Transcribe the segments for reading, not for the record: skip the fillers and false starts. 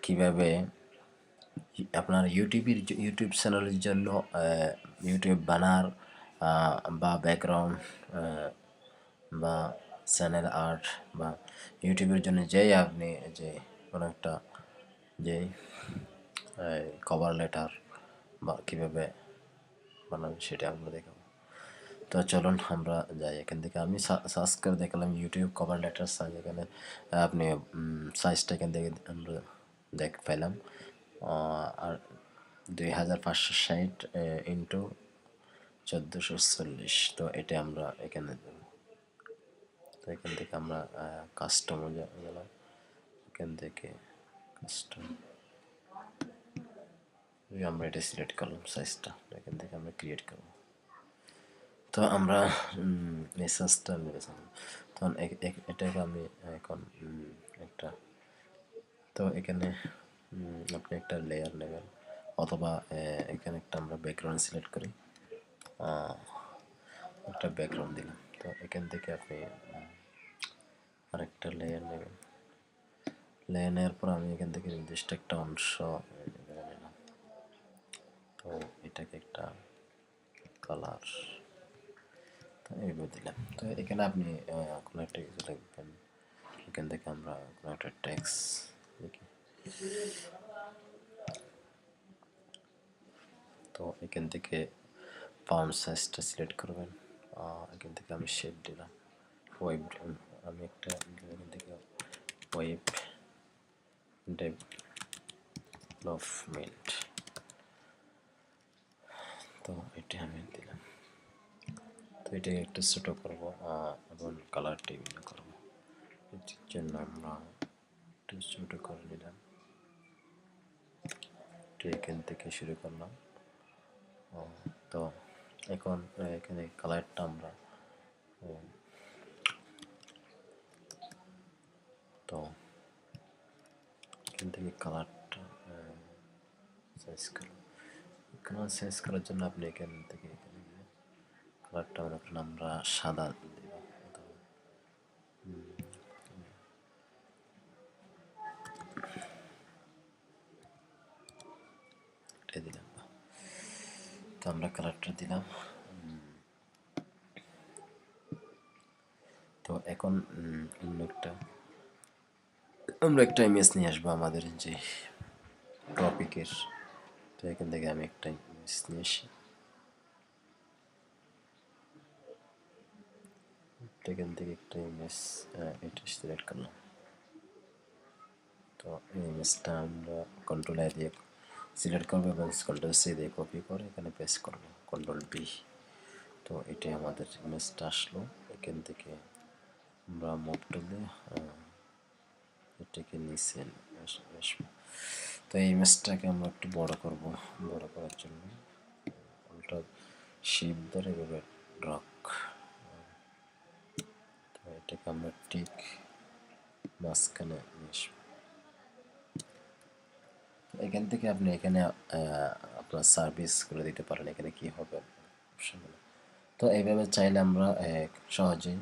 কিভাবে আপনার ইউটিউব চ্যানেলের জন্য ইউটিউব ব্যানার বা ব্যাকগ্রাউন্ড বা চ্যানেল আর্ট বা ইউটিউবের জন্য যেই আপনি যে কোনো একটা যেই কভার লেটার বা কীভাবে বানাবেন সেটা আমরা দেখাবো। তো চলুন আমরা যাই এখান থেকে। আমি সার্চ করে দেখলাম ইউটিউব কভার লেটার সাইজ, এখানে আপনি সাইজটা এখান থেকে আমরা পেলাম আর 2560 ইন্টু 1440। তো এটা আমরা এখানে দেব। তো এখান থেকে আমরা কাস্টমে গেলাম, এখান থেকে কাস্টম আমরা এটা সিলেক্ট করলাম সাইজটা, এখান থেকে আমরা ক্রিয়েট করব। তো আমরা এই সাইজটা নিয়েছিলাম, তখন এটাকে আমি এখন একটা, তো এখানে আপনি একটা লেয়ার নেবেন অথবা এখানে একটা আমরা ব্যাকগ্রাউন্ড সিলেক্ট করি, একটা ব্যাকগ্রাউন্ড দিলাম। তো এখান থেকে আপনি আরেকটা লেয়ার নেবেন, লেয়ার নেওয়ার পর আমি এখান থেকে নির্দিষ্ট একটা অংশ নিলাম। তো এটাকে একটা কালার এইভাবে দিলাম। তো এখানে আপনি কোনো একটা কিছু লিখবেন, এখান থেকে আমরা কোনো একটা টেক্সট লিখি। তো এখান থেকে ফান্ট সাইজটা সিলেক্ট করবেন, এখান থেকে আমি শেপ দিলাম ওয়েব, আমি একটা এখান থেকে ওয়েব ডেভেলপমেন্ট, তো এটা আমি দিলাম। তো এটাকে একটা ছোটো করবো এবং কালারটা বিভিন্ন করবো, এটির জন্য আমরা একটু ছোটো করে নিলাম। এখান থেকে শুরু করলাম। তো এখন এখানে কালারটা আমরা তো এখান থেকে কালারটা সাইজ করব। কালার সাইজ করার জন্য আপনি এখান থেকে কালারটা আমরা সাদা দিব, এটা দিলাম। তো আমরা কালারটা দিলাম। তো এখন আমরা একটা ইমেজ নিয়ে আসবো আমাদের যে টপিকের। তো এখান থেকে আমি একটা ইমেজ নিয়ে আসি, এখান থেকে একটা ইমেজ এটা সিলেক্ট করলাম। তো এই ইমেজটা আমরা কন্ট্রোল আই দিয়ে সিলেক্ট করবো এবং কন্ট্রোল সি দিয়ে কপি করে এখানে পেস্ট করবো, কন্ট্রোল বি। তো এটাই আমাদের ইমেজটা আসলো। এখান থেকে আমরা মুভ টুলে এটাকে নিচে আসবো। তো এই ইমেজটাকে আমরা একটু বড় করব, বড় করার জন্য উল্টা শিপ ধরে এভাবে ড্রগ, তো এটাকে আমরা ঠিক মাঝখানে নিয়ে আসবো। এখান থেকে আপনি এখানে আপনার সার্ভিস করে দিতে পারেন, এখানে কি হবে অপশনগুলো। তো এইভাবে চাইলে আমরা সহজেই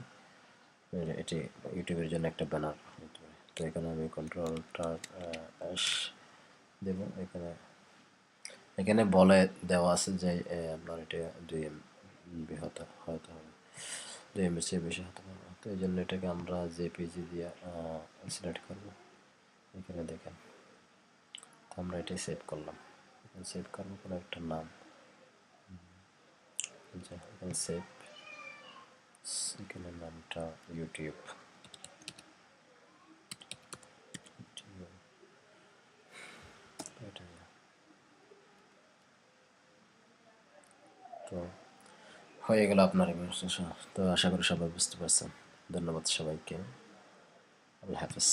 এটি ইউটিউবের জন্য একটা ব্যানার হতে পারে। তো এখানে আমি কন্ট্রোলটা দেব। এখানে বলে দেওয়া আছে যে আপনার এটা 2 MB হতে হবে, 2 MB এর বেশি হতে পারবে। তো এই জন্য এটাকে আমরা জেপিজি দিয়ে সিলেক্ট করব। এখানে দেখেন, তো আমরা এটাই সেভ করলাম। সেভ করবো কোনো একটা নাম, এখানে সেভ, এখানে নামটা ইউটিউব। তো হয়ে গেল আপনার ইমেজ। তো আশা করি সবাই বুঝতে পারছেন। ধন্যবাদ সবাইকে। আল্লাহ হাফেজ।